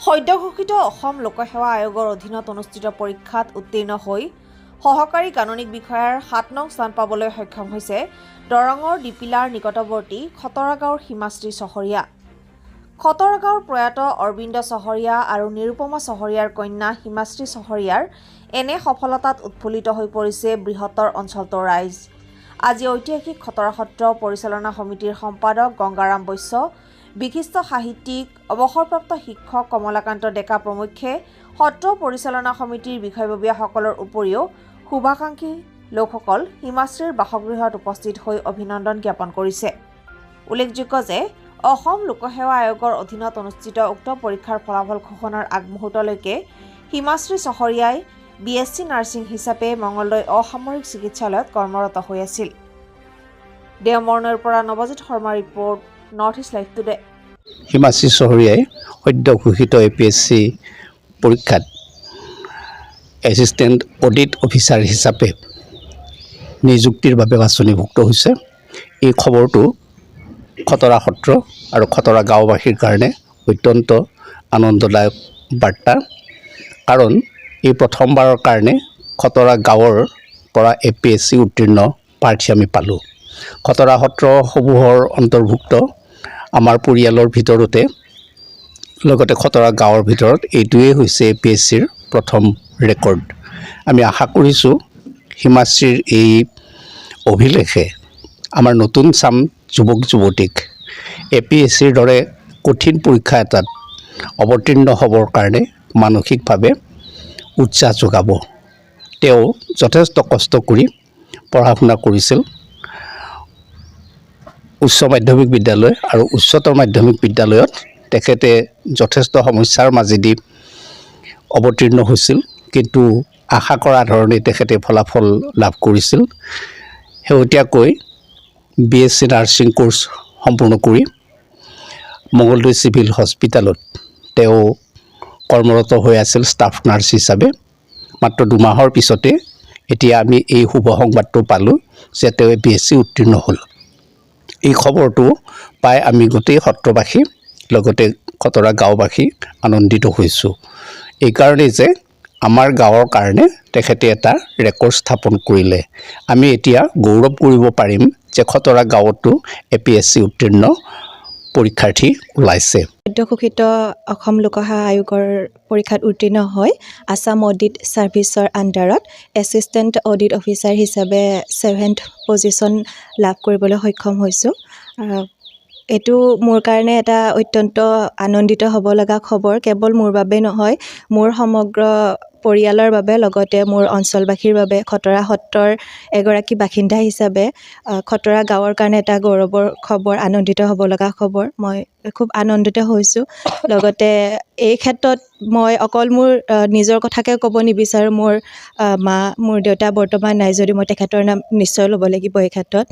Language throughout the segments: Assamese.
সদ্যঘোষিত অসম লোকসেৱা আয়োগৰ অধীনত অনুষ্ঠিত পৰীক্ষাত উত্তীৰ্ণ হৈ সহকাৰী কাননিক বিষয়াৰ ৭ নং স্থান পাবলৈ সক্ষম হৈছে দৰঙৰ ডিপিলাৰ নিকটৱৰ্তী খতৰা গাঁৱৰ হিমাশ্ৰী চহৰীয়া। খতৰা গাঁৱৰ প্ৰয়াত অৰবিন্দ চহৰীয়া আৰু নিৰুপমা চহৰীয়াৰ কন্যা হিমাশ্ৰী চহৰীয়াৰ এনে সফলতাত উৎফুল্লিত হৈ পৰিছে বৃহত্তৰ অঞ্চলটোৰ ৰাইজ। আজি ঐতিহাসিক খতৰা সত্ৰ পৰিচালনা সমিতিৰ সম্পাদক গংগাৰাম বৈশ্য, বিশিষ্ট সাহিত্যিক, অৱসৰপ্ৰাপ্ত শিক্ষক কমলাকান্ত ডেকা প্ৰমুখ্যে সত্ৰ পৰিচালনা সমিতিৰ বিষয়ববীয়াসকলৰ উপৰিও শুভাকাংক্ষী লোকসকল হিমাশ্ৰীৰ বাসগৃহত উপস্থিত হৈ অভিনন্দন জ্ঞাপন কৰিছে। উল্লেখযোগ্য যে অসম লোকসেৱা আয়োগৰ অধীনত অনুষ্ঠিত উক্ত পৰীক্ষাৰ ফলাফল ঘোষণাৰ আগমুহূৰ্তলৈকে হিমাশ্ৰী চহৰীয়াই BSc নাৰ্ছিং হিচাপে মঙলদৈ অসামৰিক চিকিৎসালয়ত কৰ্মৰত হৈ আছিল। দেওমৰ্ণৰ পৰা Nabajit Sarma report, North East Live Today. হিমাশ্ৰী চহৰীয়াই সদ্য ঘোষিত APSC পৰীক্ষাত এছিষ্টেণ্ট অডিট অফিচাৰ হিচাপে নিযুক্তিৰ বাবে বাছনিভুক্ত হৈছে। এই খবৰটো খতৰা সত্ৰ আৰু খতৰা গাঁওবাসীৰ কাৰণে অত্যন্ত আনন্দদায়ক বাৰ্তা, কাৰণ এই প্ৰথমবাৰৰ কাৰণে খতৰা গাঁৱৰ পৰা APSC উত্তীৰ্ণ প্ৰাৰ্থী আমি পালোঁ। খতৰা সত্ৰসমূহৰ অন্তৰ্ভুক্ত আমাৰ পৰিয়ালৰ ভিতৰতে লগতে খতৰা গাঁৱৰ ভিতৰত এইটোৱেই হৈছে APSCৰ প্ৰথম ৰেকৰ্ড। আমি আশা কৰিছোঁ হিমাশ্ৰীৰ এই অভিলেখে আমাৰ নতুন চাম যুৱক যুৱতীক APSCৰ দৰে কঠিন পৰীক্ষা এটাত অৱতীৰ্ণ হ'বৰ কাৰণে মানসিকভাৱে উৎসাহ যোগাব। তেওঁ যথেষ্ট কষ্ট কৰি পঢ়া শুনা কৰিছিল। উচ্চ মাধ্যমিক বিদ্যালয় আৰু উচ্চতৰ মাধ্যমিক বিদ্যালয়ত তেখেতে যথেষ্ট সমস্যাৰ মাজেদি অৱতীৰ্ণ হৈছিল, কিন্তু আশা কৰা ধৰণে তেখেতে ফলাফল লাভ কৰিছিল। শেহতীয়াকৈ BSc নাৰ্ছিং কোৰ্চ সম্পূৰ্ণ কৰি মঙলদৈ চিভিল হস্পিটেলত তেওঁ কৰ্মৰত হৈ আছিল ষ্টাফ নাৰ্ছ হিচাপে। মাত্ৰ 2 মাহৰ পিছতে এতিয়া আমি এই শুভ সংবাদটো পালোঁ যে তেওঁ BSc উত্তীৰ্ণ হ'ল। এই খবৰটো পাই আমি গোটেই সত্ৰবাসী লগতে খতৰা গাঁওবাসী আনন্দিত হৈছোঁ। এইকাৰণেই যে আমাৰ গাঁৱৰ কাৰণে তেখেতে এটা ৰেকৰ্ড স্থাপন কৰিলে। আমি এতিয়া গৌৰৱ কৰিব পাৰিম যে খতৰা গাঁৱতো APSC উত্তীৰ্ণ পৰীক্ষাৰ্থী ওলাইছে। সদ্যঘোষিত অসম লোকসেৱা আয়োগৰ পৰীক্ষাত উত্তীৰ্ণ হৈ আছাম অডিট ছাৰ্ভিচৰ আণ্ডাৰত এছিষ্টেণ্ট অডিট অফিচাৰ হিচাপে 7th পজিশ্যন লাভ কৰিবলৈ সক্ষম হৈছোঁ। এইটো মোৰ কাৰণে এটা অত্যন্ত আনন্দিত হ'ব লগা খবৰ। কেৱল মোৰ বাবে নহয়, মোৰ সমগ্ৰ পৰিয়ালৰ বাবে, লগতে মোৰ অঞ্চলবাসীৰ বাবে, খতৰা সত্ৰৰ এগৰাকী বাসিন্দা হিচাপে খতৰা গাঁৱৰ কাৰণে এটা গৌৰৱৰ খবৰ, আনন্দিত হ'ব লগা খবৰ। মই খুব আনন্দিত হৈছোঁ। লগতে এই ক্ষেত্ৰত মই অকল মোৰ নিজৰ কথাকে ক'ব নিবিচাৰোঁ। মোৰ দেউতা বৰ্তমান নাই যদিও মই তেখেতৰ নাম নিশ্চয় ল'ব লাগিব এই ক্ষেত্ৰত।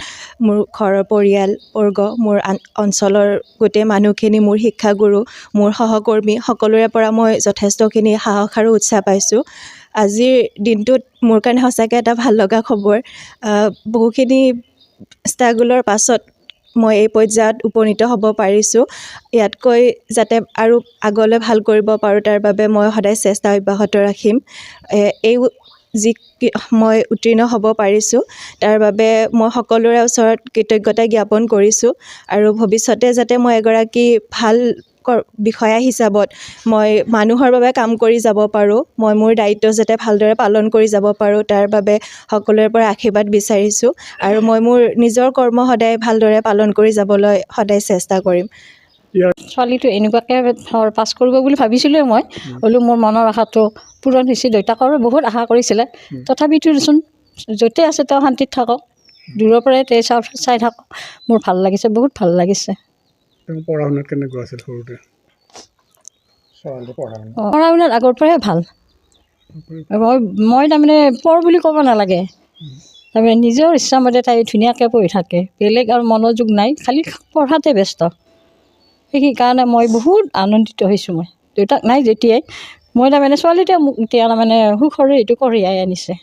মোৰ ঘৰৰ পৰিয়ালবৰ্গ, মোৰ অঞ্চলৰ গোটেই মানুহখিনি, মোৰ শিক্ষাগুৰু, মোৰ সহকৰ্মী, সকলোৰে পৰা মই যথেষ্টখিনি সাহস আৰু উৎসাহ পাইছোঁ। আজিৰ দিনটোত মোৰ কাৰণে সঁচাকৈ এটা ভাল লগা খবৰ। বহুখিনি ষ্ট্ৰাগলৰ পাছত মই এই পৰ্যায়ত উপনীত হ'ব পাৰিছোঁ। ইয়াতকৈ যাতে আৰু আগলৈ ভাল কৰিব পাৰোঁ, তাৰ বাবে মই সদায় চেষ্টা অব্যাহত ৰাখিম। যি মই উত্তীৰ্ণ হ'ব পাৰিছোঁ তাৰ বাবে মই সকলোৰে ওচৰত কৃতজ্ঞতা জ্ঞাপন কৰিছোঁ, আৰু ভৱিষ্যতে যাতে মই এগৰাকী ভাল বিষয়া হিচাপত মই মানুহৰ বাবে কাম কৰি যাব পাৰোঁ, মই মোৰ দায়িত্ব যাতে ভালদৰে পালন কৰি যাব পাৰোঁ, তাৰ বাবে সকলোৰে পৰা আশীৰ্বাদ বিচাৰিছোঁ। আৰু মই মোৰ নিজৰ কৰ্ম সদায় ভালদৰে পালন কৰি যাবলৈ সদায় চেষ্টা কৰিম। ছোৱালীটো এনেকুৱাকৈ পাছ কৰিব বুলি ভাবিছিলোঁ মই, হ'লেও মোৰ মনৰ আশাটো পূৰণ হৈছে। দেউতাকৰো বহুত আশা কৰিছিলে, তথাপিতো দেচোন য'তে আছে তেওঁ শান্তিত থাকক, দূৰৰ পৰাই চাই থাকক। মোৰ ভাল লাগিছে, বহুত ভাল লাগিছে। পঢ়া শুনাত কেনেকুৱা আছিল সৰুতে? পঢ়া শুনাত আগৰ পৰাই ভাল। মই তাৰমানে পঢ় বুলি ক'ব নালাগে, তাৰমানে নিজৰ ইচ্ছামতে তাই ধুনীয়াকৈ পঢ়ি থাকে, বেলেগ আৰু মনোযোগ নাই, খালি পঢ়াতে ব্যস্ত। সেইকাৰণে মই বহুত আনন্দিত হৈছোঁ। মই দেউতাক নাই যেতিয়াই মই তাৰমানে ছোৱালীটোৱে মোক এতিয়া তাৰমানে সুখৰে এইটো কঢ়িয়াই আনিছে।